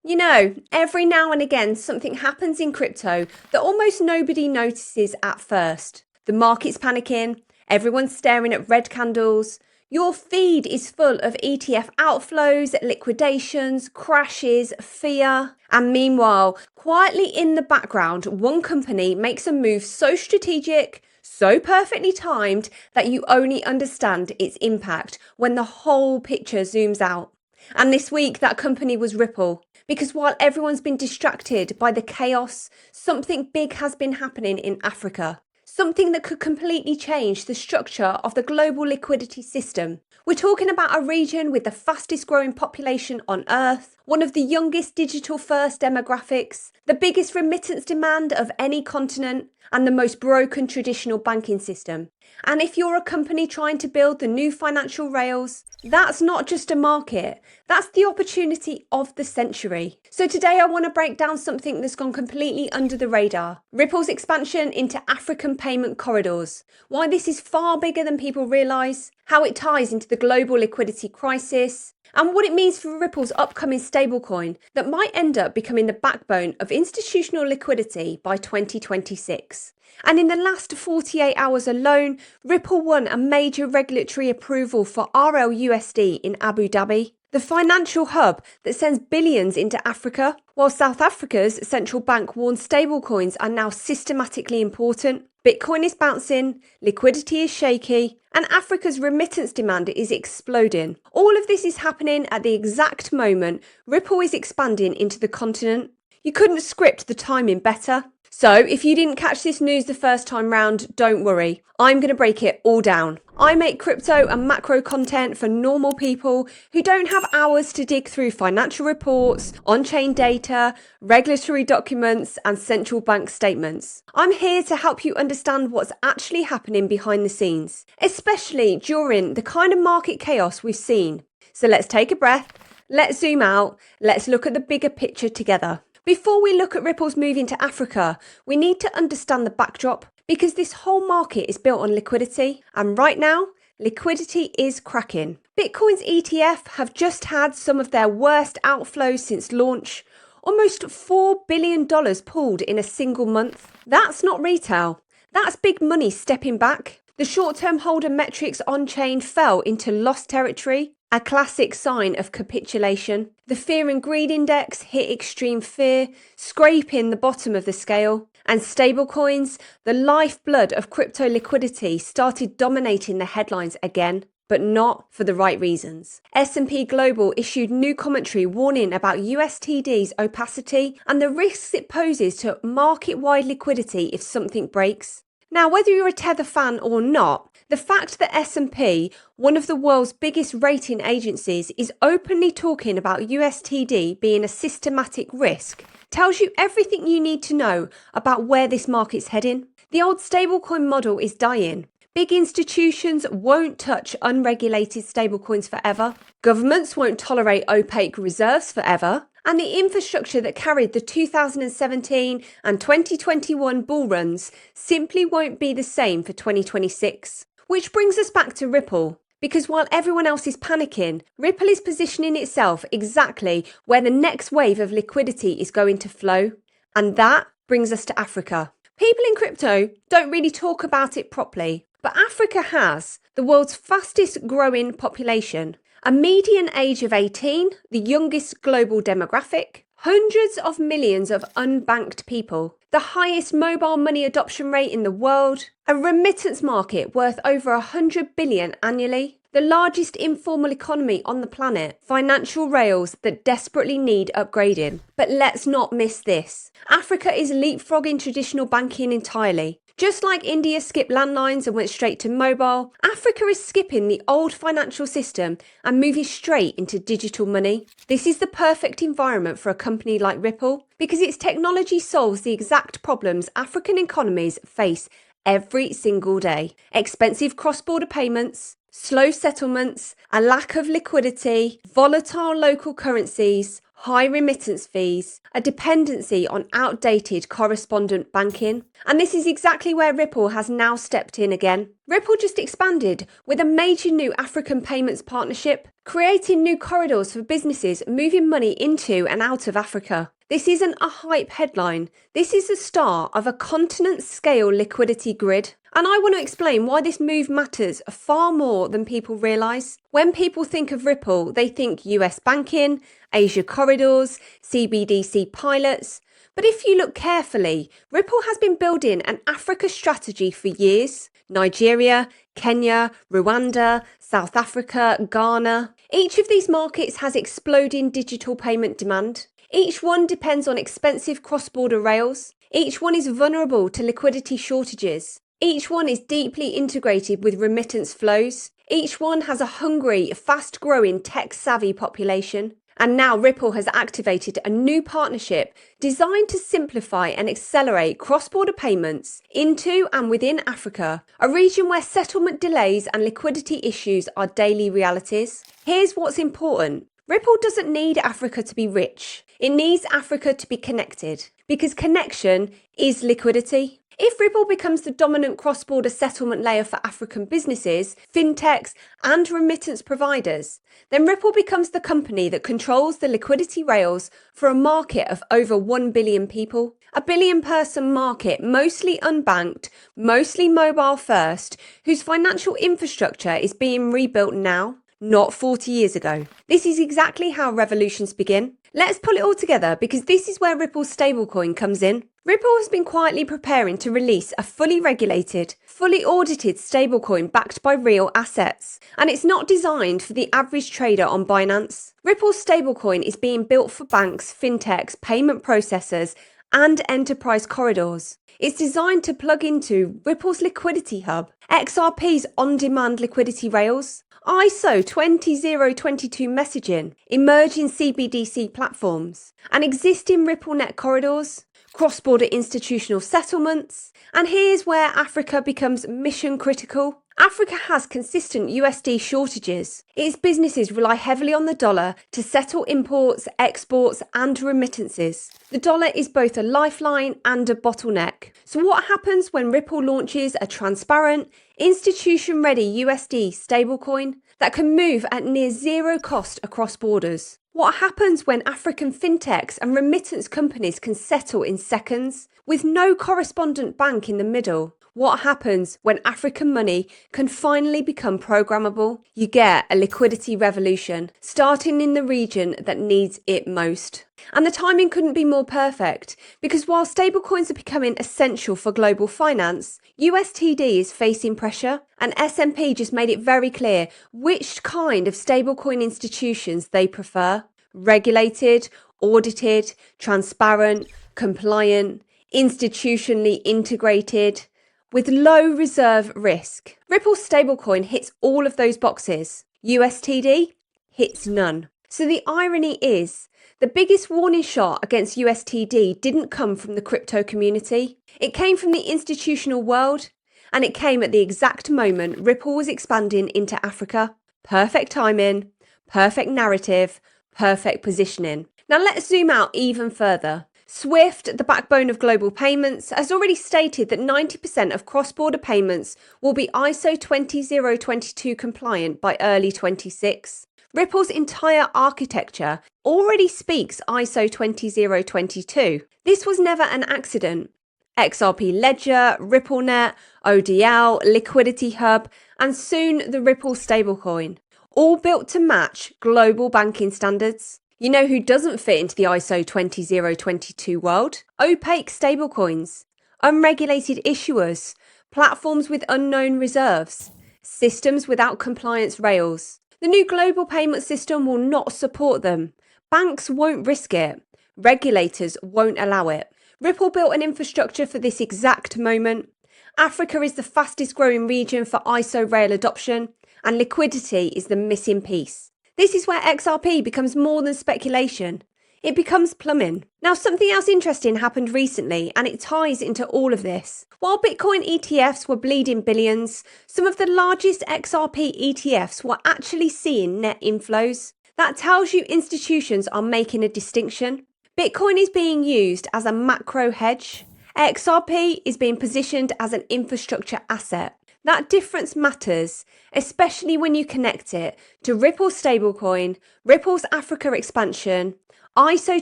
You know, every now and again, something happens in crypto that almost nobody notices at first. The market's panicking, everyone's staring at red candles. Your feed is full of ETF outflows, liquidations, crashes, fear. And meanwhile, quietly in the background, one company makes a move so strategic, so perfectly timed that you only understand its impact when the whole picture zooms out. And this week, that company was Ripple. Because while everyone's been distracted by the chaos, something big has been happening in Africa. Something that could completely change the structure of the global liquidity system. We're talking about a region with the fastest growing population on Earth, one of the youngest digital first demographics, the biggest remittance demand of any continent, and the most broken traditional banking system. And if you're a company trying to build the new financial rails, that's not just a market, that's the opportunity of the century. So today I want to break down something that's gone completely under the radar. Ripple's expansion into African payment corridors. Why this is far bigger than people realise, how it ties into the global liquidity crisis, and what it means for Ripple's upcoming stablecoin that might end up becoming the backbone of institutional liquidity by 2026. And in the last 48 hours alone, Ripple won a major regulatory approval for RLUSD in Abu Dhabi, the financial hub that sends billions into Africa, while South Africa's central bank warns stablecoins are now systematically important. Bitcoin is bouncing, liquidity is shaky, and Africa's remittance demand is exploding. All of this is happening at the exact moment Ripple is expanding into the continent. You couldn't script the timing better. So if you didn't catch this news the first time round, don't worry. I'm going to break it all down. I make crypto and macro content for normal people who don't have hours to dig through financial reports, on-chain data, regulatory documents, and central bank statements. I'm here to help you understand what's actually happening behind the scenes, especially during the kind of market chaos we've seen. So let's take a breath, let's zoom out, let's look at the bigger picture together. Before we look at Ripple's move into Africa, we need to understand the backdrop because this whole market is built on liquidity, and right now, liquidity is cracking. Bitcoin's ETF have just had some of their worst outflows since launch, almost $4 billion pulled in a single month. That's not retail, that's big money stepping back. The short-term holder metrics on-chain fell into lost territory, a classic sign of capitulation. The fear and greed index hit extreme fear, scraping the bottom of the scale. And stablecoins, the lifeblood of crypto liquidity, started dominating the headlines again, but not for the right reasons. S&P Global issued new commentary warning about USTD's opacity and the risks it poses to market-wide liquidity if something breaks. Now, whether you're a Tether fan or not, the fact that S&P, one of the world's biggest rating agencies, is openly talking about USTD being a systematic risk tells you everything you need to know about where this market's heading. The old stablecoin model is dying. Big institutions won't touch unregulated stablecoins forever. Governments won't tolerate opaque reserves forever. And the infrastructure that carried the 2017 and 2021 bull runs simply won't be the same for 2026. Which brings us back to Ripple. Because while everyone else is panicking, Ripple is positioning itself exactly where the next wave of liquidity is going to flow. And that brings us to Africa. People in crypto don't really talk about it properly, but Africa has the world's fastest growing population, a median age of 18, the youngest global demographic, hundreds of millions of unbanked people, the highest mobile money adoption rate in the world, a remittance market worth over 100 billion annually, the largest informal economy on the planet, financial rails that desperately need upgrading. But let's not miss this. Africa is leapfrogging traditional banking entirely. Just like India skipped landlines and went straight to mobile, Africa is skipping the old financial system and moving straight into digital money. This is the perfect environment for a company like Ripple because its technology solves the exact problems African economies face every single day. Expensive cross-border payments, slow settlements, a lack of liquidity, volatile local currencies, high remittance fees, a dependency on outdated correspondent banking. And this is exactly where Ripple has now stepped in again. Ripple just expanded with a major new African payments partnership, creating new corridors for businesses moving money into and out of Africa. This isn't a hype headline. This is the start of a continent-scale liquidity grid. And I want to explain why this move matters far more than people realise. When people think of Ripple, they think US banking, Asia corridors, CBDC pilots. But if you look carefully, Ripple has been building an Africa strategy for years. Nigeria, Kenya, Rwanda, South Africa, Ghana. Each of these markets has exploding digital payment demand. Each one depends on expensive cross-border rails. Each one is vulnerable to liquidity shortages. Each one is deeply integrated with remittance flows. Each one has a hungry, fast-growing, tech-savvy population. And now Ripple has activated a new partnership designed to simplify and accelerate cross-border payments into and within Africa, a region where settlement delays and liquidity issues are daily realities. Here's what's important. Ripple doesn't need Africa to be rich. It needs Africa to be connected, because connection is liquidity. If Ripple becomes the dominant cross-border settlement layer for African businesses, fintechs, and remittance providers, then Ripple becomes the company that controls the liquidity rails for a market of over 1 billion people. A billion-person market, mostly unbanked, mostly mobile first, whose financial infrastructure is being rebuilt now, not 40 years ago. This is exactly how revolutions begin. Let's pull it all together, because this is where Ripple's stablecoin comes in. Ripple has been quietly preparing to release a fully regulated, fully audited stablecoin backed by real assets. And it's not designed for the average trader on Binance. Ripple's stablecoin is being built for banks, fintechs, payment processors, and enterprise corridors. It's designed to plug into Ripple's liquidity hub, XRP's on-demand liquidity rails, ISO 20022 messaging, emerging CBDC platforms, and existing RippleNet corridors, cross-border institutional settlements. And here's where Africa becomes mission critical. Africa has consistent USD shortages. Its businesses rely heavily on the dollar to settle imports, exports, and remittances. The dollar is both a lifeline and a bottleneck. So what happens when Ripple launches a transparent, institution-ready USD stablecoin that can move at near zero cost across borders? What happens when African fintechs and remittance companies can settle in seconds with no correspondent bank in the middle? What happens when African money can finally become programmable? You get a liquidity revolution starting in the region that needs it most. And the timing couldn't be more perfect, because while stablecoins are becoming essential for global finance, USTD is facing pressure, and S&P just made it very clear which kind of stablecoin institutions they prefer. Regulated, audited, transparent, compliant, institutionally integrated, with low reserve risk. Ripple's stablecoin hits all of those boxes. USTD hits none. So the irony is, the biggest warning shot against USTD didn't come from the crypto community. It came from the institutional world, and it came at the exact moment Ripple was expanding into Africa. Perfect timing, perfect narrative, perfect positioning. Now let's zoom out even further. SWIFT, the backbone of global payments, has already stated that 90% of cross-border payments will be ISO 20022 compliant by early 26. Ripple's entire architecture already speaks ISO 20022. This was never an accident. XRP Ledger, RippleNet, ODL, Liquidity Hub, and soon the Ripple stablecoin, all built to match global banking standards. You know who doesn't fit into the ISO 20022 world? Opaque stablecoins, unregulated issuers, platforms with unknown reserves, systems without compliance rails. The new global payment system will not support them. Banks won't risk it. Regulators won't allow it. Ripple built an infrastructure for this exact moment. Africa is the fastest growing region for ISO rail adoption, and liquidity is the missing piece. This is where XRP becomes more than speculation. It becomes plumbing. Now, something else interesting happened recently, and it ties into all of this. While Bitcoin ETFs were bleeding billions, some of the largest XRP ETFs were actually seeing net inflows. That tells you institutions are making a distinction. Bitcoin is being used as a macro hedge. XRP is being positioned as an infrastructure asset. That difference matters, especially when you connect it to Ripple's stablecoin, Ripple's Africa expansion, ISO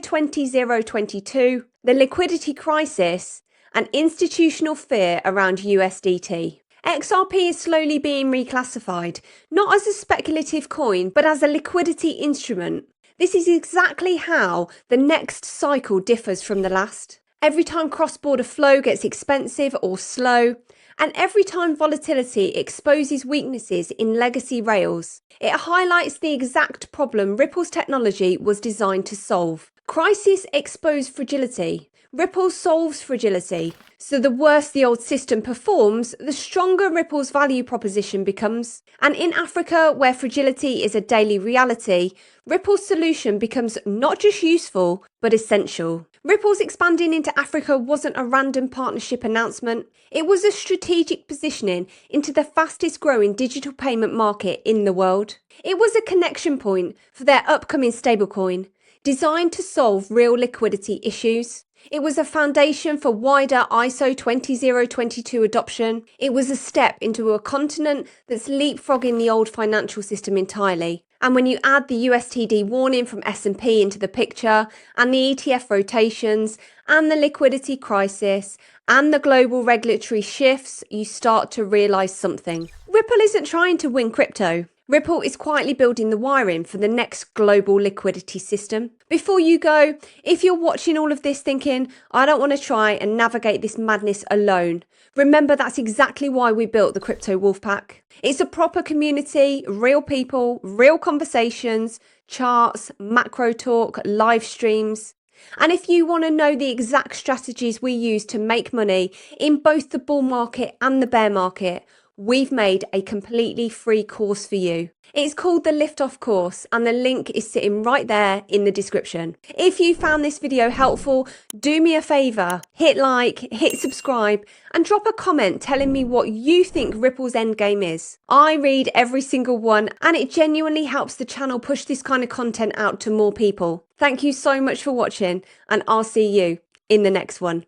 20022, the liquidity crisis, and institutional fear around USDT. XRP is slowly being reclassified, not as a speculative coin, but as a liquidity instrument. This is exactly how the next cycle differs from the last. Every time cross-border flow gets expensive or slow, and every time volatility exposes weaknesses in legacy rails, it highlights the exact problem Ripple's technology was designed to solve. Crisis expose fragility. Ripple solves fragility. So the worse the old system performs, the stronger Ripple's value proposition becomes. And in Africa, where fragility is a daily reality, Ripple's solution becomes not just useful, but essential. Ripple's expanding into Africa wasn't a random partnership announcement. It was a strategic positioning into the fastest growing digital payment market in the world. It was a connection point for their upcoming stablecoin, designed to solve real liquidity issues. It was a foundation for wider ISO 20022 adoption. It was a step into a continent that's leapfrogging the old financial system entirely. And when you add the USTD warning from S&P into the picture, and the ETF rotations, and the liquidity crisis, and the global regulatory shifts, you start to realise something. Ripple isn't trying to win crypto. Ripple is quietly building the wiring for the next global liquidity system. Before you go, if you're watching all of this thinking, I don't want to try and navigate this madness alone, remember that's exactly why we built the Crypto Wolfpack. It's a proper community, real people, real conversations, charts, macro talk, live streams. And if you want to know the exact strategies we use to make money in both the bull market and the bear market, we've made a completely free course for you. It's called the Liftoff course, and the link is sitting right there in the description. If you found this video helpful, do me a favour, hit like, hit subscribe, and drop a comment telling me what you think Ripple's endgame is. I read every single one, and it genuinely helps the channel push this kind of content out to more people. Thank you so much for watching, and I'll see you in the next one.